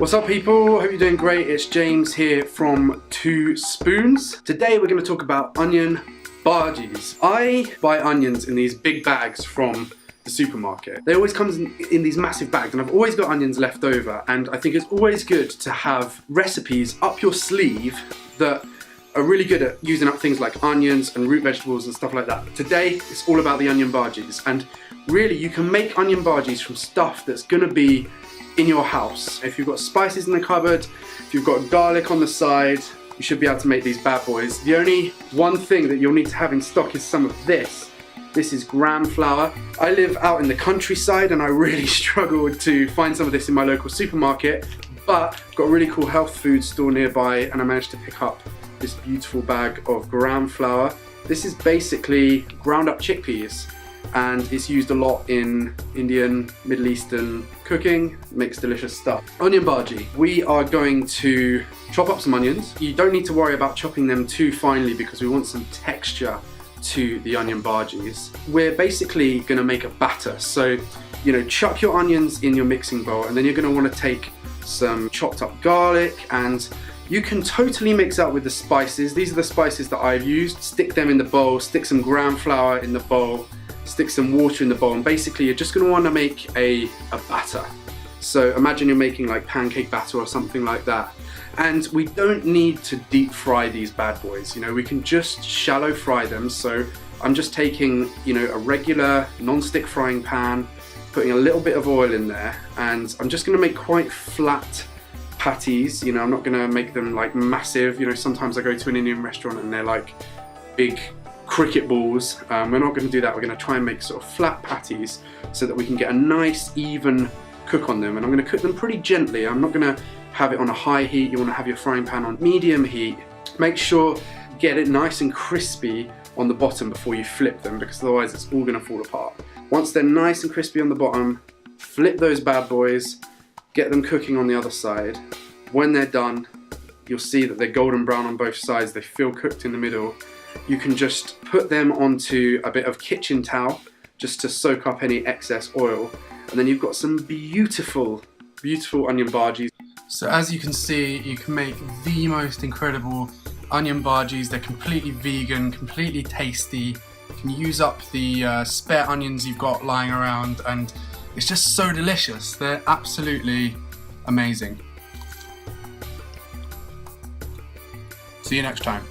What's up people? Hope you're doing great. It's James here from 2 Spoons. Today we're going to talk about onion bhajis. I buy onions in these big bags from the supermarket. They always come in these massive bags and I've always got onions left over, and I think it's always good to have recipes up your sleeve that are really good at using up things like onions and root vegetables and stuff like that. But today it's all about the onion bhajis, and really you can make onion bhajis from stuff that's going to be in your house. If you've got spices in the cupboard, if you've got garlic on the side, you should be able to make these bad boys. The only one thing that you'll need to have in stock is some of this. This is gram flour. I live out in the countryside and I really struggled to find some of this in my local supermarket, but I've got a really cool health food store nearby and I managed to pick up this beautiful bag of gram flour. This is basically ground up chickpeas, and it's used a lot in Indian, Middle Eastern cooking. Makes delicious stuff. Onion bhaji. We are going to chop up some onions. You don't need to worry about chopping them too finely because we want some texture to the onion bhajis. We're basically going to make a batter. So, chuck your onions in your mixing bowl, and then you're going to want to take some chopped up garlic, and you can totally mix out with the spices. These are the spices that I've used. Stick them in the bowl, stick some gram flour in the bowl, stick some water in the bowl, and basically you're just going to want to make a batter. So imagine you're making like pancake batter or something like that. And we don't need to deep fry these bad boys, we can just shallow fry them. So I'm just taking, a regular non-stick frying pan, putting a little bit of oil in there, and I'm just going to make quite flat patties. I'm not going to make them like massive. Sometimes I go to an Indian restaurant and they're like big cricket balls. We're not going to do that. We're going to try and make sort of flat patties so that we can get a nice even cook on them, and I'm going to cook them pretty gently. I'm not going to have it on a high heat. You want to have your frying pan on medium heat. Make sure get it nice and crispy on the bottom before you flip them, because otherwise it's all going to fall apart. Once they're nice and crispy on the bottom, flip those bad boys, get them cooking on the other side. When they're done, you'll see that they're golden brown on both sides. They feel cooked in the middle. You can just put them onto a bit of kitchen towel just to soak up any excess oil, and then you've got some beautiful, beautiful onion bhajis. So as you can see, you can make the most incredible onion bhajis. They're completely vegan, completely tasty. You can use up the spare onions you've got lying around, and it's just so delicious. They're absolutely amazing. See you next time.